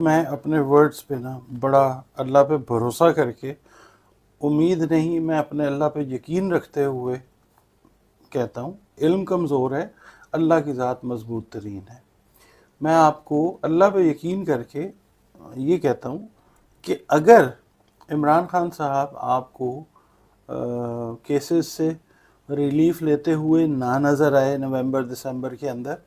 मैं अपने वर्ड्स पे ना बड़ा अल्लाह पे भरोसा करके, उम्मीद नहीं, मैं अपने अल्लाह पे यकीन रखते हुए कहता हूँ, इल्म कमज़ोर है, अल्लाह की ज़ात मजबूत तरीन है। मैं आपको अल्लाह पे यकीन करके ये कहता हूँ कि अगर इमरान खान साहब आपको केसेस से रिलीफ लेते हुए ना नज़र आए नवंबर दिसंबर के अंदर,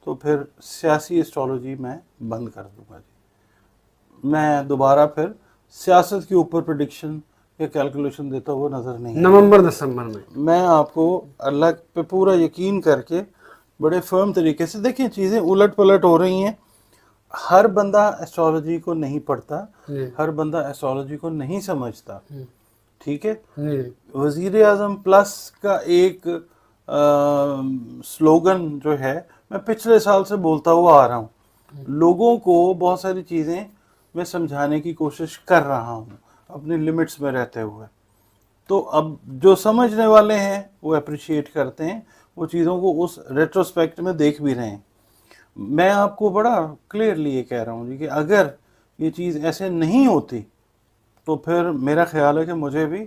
तो फिर सियासी एस्ट्रोलॉजी मैं बंद कर दूंगा जी। मैं दोबारा फिर सियासत के ऊपर प्रेडिक्शन या कैलकुलेशन देता हुआ नज़र नहीं आएगा। नवंबर दिसंबर में मैं आपको अल्लाह पे पूरा यकीन करके बड़े फर्म तरीके से, देखिए चीज़ें उलट पलट हो रही हैं। हर बंदा एस्ट्रोलॉजी को नहीं पढ़ता, हर बंदा एस्ट्रोलॉजी को नहीं समझता, ठीक है। वजीर आजम प्लस का एक स्लोगन जो है, मैं पिछले साल से बोलता हुआ आ रहा हूँ, लोगों को बहुत सारी चीज़ें मैं समझाने की कोशिश कर रहा हूँ अपने लिमिट्स में रहते हुए। तो अब जो समझने वाले हैं वो अप्रिशिएट करते हैं, वो चीज़ों को उस रेट्रोस्पेक्ट में देख भी रहे हैं। मैं आपको बड़ा क्लियरली ये कह रहा हूँ जी कि अगर ये चीज़ ऐसे नहीं होती तो फिर मेरा ख्याल है कि मुझे भी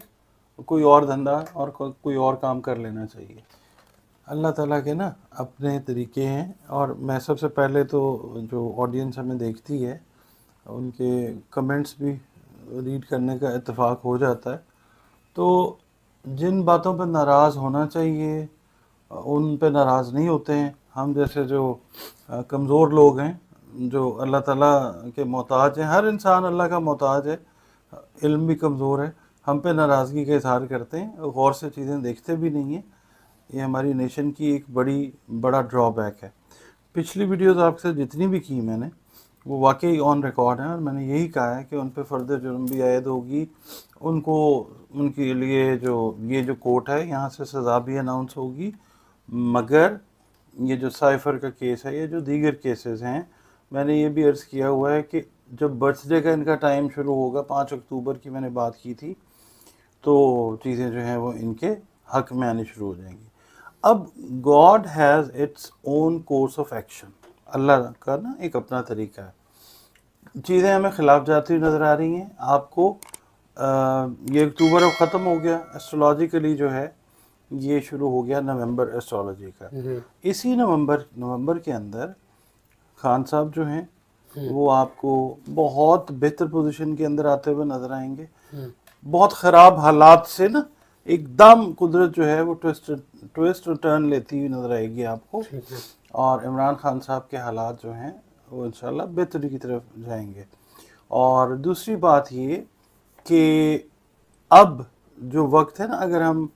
कोई और धंधा और कोई और काम कर लेना चाहिए। अल्लाह ताला के ना अपने तरीके हैं, और मैं सबसे पहले तो जो ऑडियंस हमें देखती है उनके कमेंट्स भी रीड करने का इत्तेफाक हो जाता है। तो जिन बातों पर नाराज़ होना चाहिए उन पे नाराज़ नहीं होते हैं। हम जैसे जो कमज़ोर लोग हैं, जो अल्लाह ताला के मोहताज हैं, हर इंसान अल्लाह का मोहताज है, इल्म भी कमज़ोर है, हम पे नाराज़गी का इजहार करते हैं, गौर से चीज़ें देखते भी नहीं हैं। ये हमारी नेशन की एक बड़ा ड्रॉबैक है। पिछली वीडियोस आपसे जितनी भी की मैंने, वो वाकई ऑन रिकॉर्ड हैं, और मैंने यही कहा है कि उन पे फर्दर जुर्म भी आयद होगी, उनको उनके लिए जो कोर्ट है यहाँ से सज़ा भी अनाउंस होगी। मगर ये जो साइफ़र का केस है, ये जो दीगर केसेस हैं, मैंने ये भी अर्ज़ किया हुआ है कि जब बर्थडे का इनका टाइम शुरू होगा, 5 अक्टूबर की मैंने बात की थी, तो चीज़ें जो हैं वो इनके हक में आनी शुरू हो जाएंगी। अब God has its own course of action, Allah का ना एक अपना तरीका है। चीज़ें हमें खिलाफ जाती हुई नज़र आ रही हैं आपको। ये अक्टूबर अब ख़त्म हो गया, एस्ट्रोलॉजिकली जो है ये शुरू हो गया नवंबर एस्ट्रोलॉजी का। इसी नवंबर के अंदर खान साहब जो हैं वो आपको बहुत बेहतर पोजीशन के अंदर आते हुए नजर आएंगे। बहुत ख़राब हालात से ना एकदम कुदरत जो है वो ट्विस्ट और टर्न लेती हुई नजर आएगी आपको, और इमरान खान साहब के हालात जो हैं वो इंशाल्लाह बेहतरी की तरफ जाएंगे। और दूसरी बात ये कि अब जो वक्त है ना, अगर हम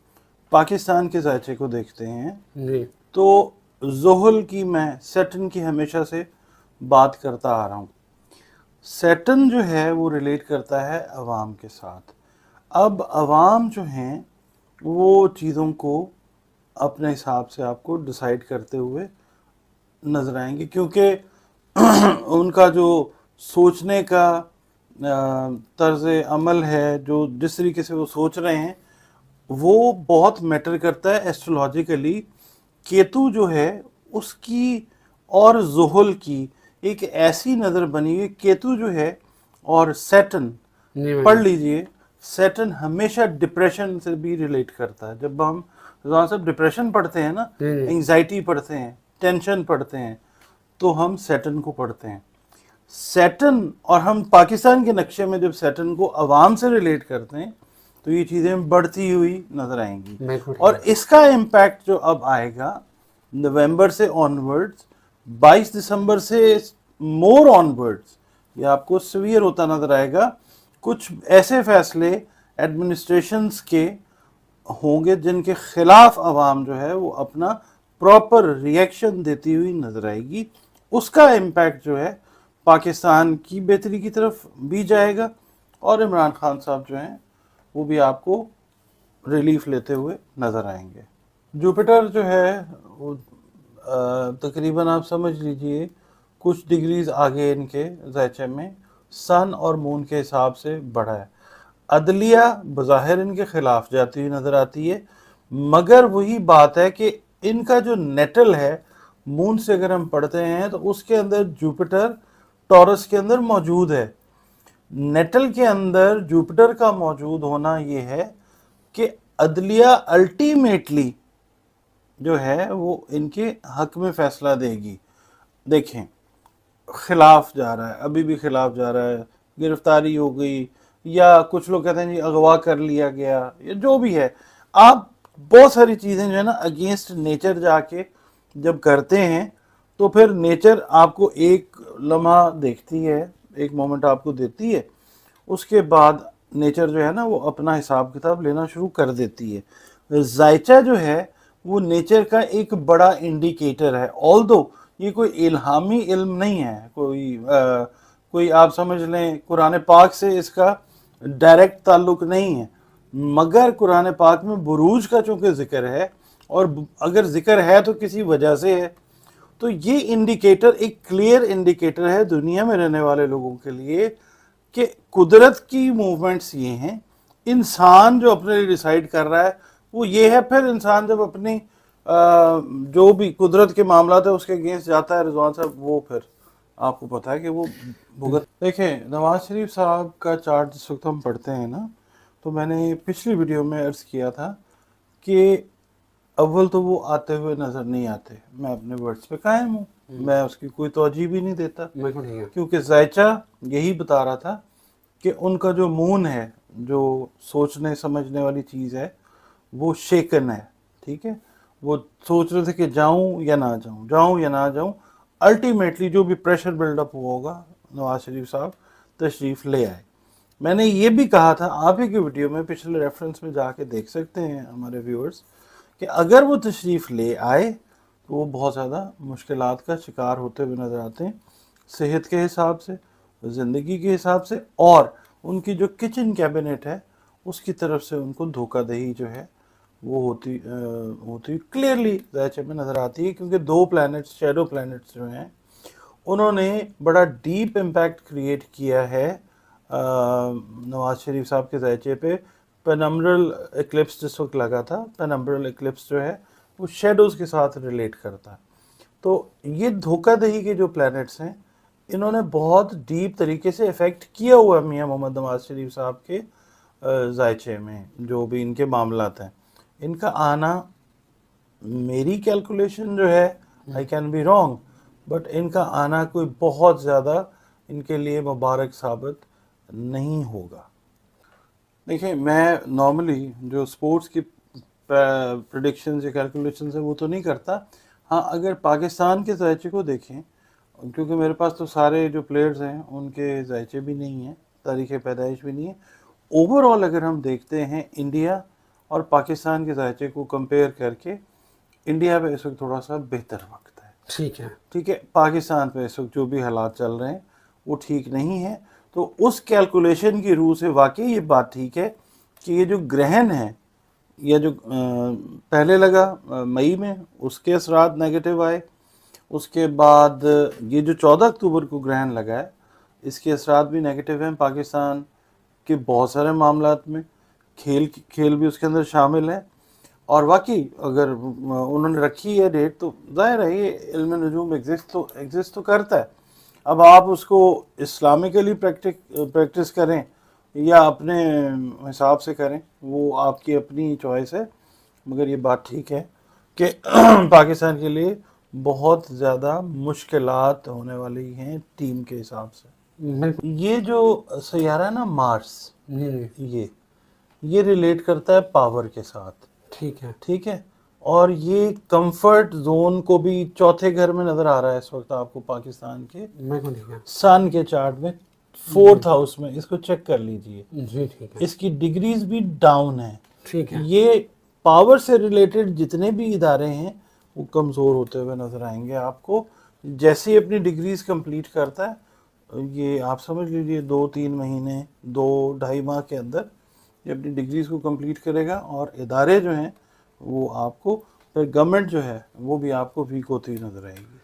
पाकिस्तान के जायचे को देखते हैं तो जोहल की, मैं सैटर्न की हमेशा से बात करता आ रहा हूँ। सैटर्न जो है वो रिलेट करता है अवाम के साथ। अब अवाम जो हैं वो चीज़ों को अपने हिसाब से आपको डिसाइड करते हुए नजर आएंगे, क्योंकि उनका जो सोचने का तर्ज अमल है, जो जिस तरीके से वो सोच रहे हैं, वो बहुत मैटर करता है एस्ट्रोलॉजिकली। केतु जो है उसकी और जोहल की एक ऐसी नज़र बनी हुई, केतु जो है और सैटर्न, पढ़ लीजिए, सैटर्न हमेशा डिप्रेशन से भी रिलेट करता है। जब हम सब डिप्रेशन पढ़ते हैं ना, एंजाइटी पढ़ते हैं, टेंशन पढ़ते हैं, तो हम सैटर्न को पढ़ते हैं। सैटर्न, और हम पाकिस्तान के नक्शे में जब सैटर्न को अवाम से रिलेट करते हैं तो ये चीज़ें बढ़ती हुई नजर आएंगी। और इसका इम्पैक्ट जो अब आएगा नवंबर से ऑनवर्ड्स, 22 दिसंबर से मोर ऑनवर्ड्स, ये आपको सीवियर होता नजर आएगा। कुछ ऐसे फैसले एडमिनिस्ट्रेशंस के होंगे जिनके खिलाफ अवाम जो है वो अपना प्रॉपर रिएक्शन देती हुई नजर आएगी। उसका इम्पैक्ट जो है पाकिस्तान की बेहतरी की तरफ भी जाएगा, और इमरान खान साहब जो हैं वो भी आपको रिलीफ लेते हुए नज़र आएंगे। जुपिटर जो है वो तकरीबन आप समझ लीजिए कुछ डिग्रीज आगे इनके ज़ायचे में सन और मून के हिसाब से बढ़ा है। अदलिया बज़ाहिर इनके खिलाफ जाती हुई नज़र आती है, मगर वही बात है कि इनका जो नेटल है मून से अगर हम पढ़ते हैं तो उसके अंदर जुपिटर टॉरस के अंदर मौजूद है। नेटल के अंदर जुपिटर का मौजूद होना ये है कि अदलिया अल्टीमेटली जो है वो इनके हक में फैसला देगी। देखें, खिलाफ जा रहा है, अभी भी खिलाफ जा रहा है, गिरफ्तारी हो गई, या कुछ लोग कहते हैं जी अगवा कर लिया गया, या जो भी है, आप बहुत सारी चीज़ें जो है ना अगेंस्ट नेचर जाके जब करते हैं तो फिर नेचर आपको एक लम्हा देखती है, एक मोमेंट आपको देती है, उसके बाद नेचर जो है ना वो अपना हिसाब किताब लेना शुरू कर देती है। जायचा जो है वो नेचर का एक बड़ा इंडिकेटर है, ऑल्दो ये कोई इल्हामी इल्म नहीं है, कोई आप समझ लें कुरान पाक से इसका डायरेक्ट ताल्लुक नहीं है, मगर कुरान पाक में बुरूज का चूंकि जिक्र है, और अगर जिक्र है तो किसी वजह से है, तो ये इंडिकेटर एक क्लियर इंडिकेटर है दुनिया में रहने वाले लोगों के लिए कि कुदरत की मूवमेंट्स ये हैं। इंसान जो अपने लिए डिसाइड कर रहा है वो ये है। फिर इंसान जब अपनी जो भी कुदरत के मामला है उसके अगेंस्ट जाता है रिजवान साहब, वो फिर आपको पता है कि वो भुगत। देखें, नवाज शरीफ साहब का चार्ट जिस वक्त हम पढ़ते हैं ना, तो मैंने पिछली वीडियो में अर्ज किया था कि अव्वल तो वो आते हुए नज़र नहीं आते, मैं अपने वर्ड्स पे कायम हूँ, मैं उसकी कोई तवज्जो भी नहीं देता, क्योंकि जायचा यही बता रहा था कि उनका जो मून है, जो सोचने समझने वाली चीज़ है, वो शेकन है। ठीक है, वो सोच रहे थे कि जाऊं या ना जाऊं, जाऊं या ना जाऊं। अल्टीमेटली जो भी प्रेशर बिल्डअप हुआ होगा, नवाज शरीफ साहब तशरीफ ले आए। मैंने ये भी कहा था, आप ही की वीडियो में पिछले रेफरेंस में जाके देख सकते हैं हमारे व्यूअर्स, कि अगर वो तशरीफ़ ले आए तो वो बहुत ज़्यादा मुश्किलात का शिकार होते हुए नज़र आते हैं, सेहत के हिसाब से, ज़िंदगी के हिसाब से, और उनकी जो किचन कैबिनेट है उसकी तरफ से उनको धोखाधही जो है वो होती क्लियरली जायचे में नज़र आती है। क्योंकि दो प्लैनेट्स, शैडो प्लैनेट्स जो हैं, उन्होंने बड़ा डीप इम्पैक्ट क्रिएट किया है नवाज शरीफ साहब के जायचे पे। पेनम्ब्रल एक्लिप्स जिस वक्त लगा था, पेनम्ब्रल एक्लिप्स जो है वो शेडोज़ के साथ रिलेट करता है। तो ये धोखाधही के जो प्लैनेट्स हैं, इन्होंने बहुत डीप तरीके से इफ़ेक्ट किया हुआ है मियाँ मोहम्मद नवाज शरीफ साहब के जायचे में। जो भी इनके मामलात हैं, इनका आना, मेरी कैलकुलेशन जो है, I can be wrong, but इनका आना कोई बहुत ज़्यादा इनके लिए मुबारक साबित नहीं होगा। देखिए, मैं नॉर्मली जो स्पोर्ट्स की प्रेडिक्शंस या कैलकुलेशंस है वो तो नहीं करता। हाँ, अगर पाकिस्तान के जायचे को देखें, क्योंकि मेरे पास तो सारे जो प्लेयर्स हैं उनके जायचे भी नहीं हैं, तारीख़ पैदाइश भी नहीं है, ओवरऑल अगर हम देखते हैं इंडिया और पाकिस्तान के जायचे को कंपेयर करके, इंडिया पे इस वक्त थोड़ा सा बेहतर वक्त है। ठीक है, पाकिस्तान पे इस वक्त जो भी हालात चल रहे हैं वो ठीक नहीं है। तो उस कैलकुलेशन की रूह से वाकई ये बात ठीक है कि ये जो ग्रहण है, या जो पहले लगा मई में, उसके असरात नेगेटिव आए, उसके बाद ये जो 14 अक्टूबर को ग्रहण लगा है, इसके असरात भी नेगेटिव हैं पाकिस्तान के बहुत सारे मामलात में, खेल भी उसके अंदर शामिल है। और वाकई अगर उन्होंने रखी है डेट, तो जाहिर है ये इल्म नजूम एग्जिस्ट तो करता है। अब आप उसको इस्लामिकली प्रैक्टिस करें या अपने हिसाब से करें, वो आपकी अपनी चॉइस है, मगर ये बात ठीक है कि पाकिस्तान के लिए बहुत ज़्यादा मुश्किलात होने वाली हैं टीम के हिसाब से। ये जो सैयारा है ना मार्स, ये रिलेट करता है पावर के साथ। ठीक है, और ये कंफर्ट जोन को भी चौथे घर में नजर आ रहा है इस वक्त आपको पाकिस्तान के सन के चार्ट में, 4th हाउस में। इसको चेक कर लीजिए, इसकी डिग्रीज भी डाउन है। ये पावर से रिलेटेड जितने भी इदारे हैं वो कमज़ोर होते हुए नजर आएंगे आपको जैसे ही अपनी डिग्रीज कंप्लीट करता है। ये आप समझ लीजिए 2-3 महीने, 2-2.5 माह के अंदर ये अपनी डिग्रीज को कंप्लीट करेगा, और इदारे जो हैं वो आपको, फिर गवर्नमेंट जो है वो भी आपको वीक होती नजर आएगी।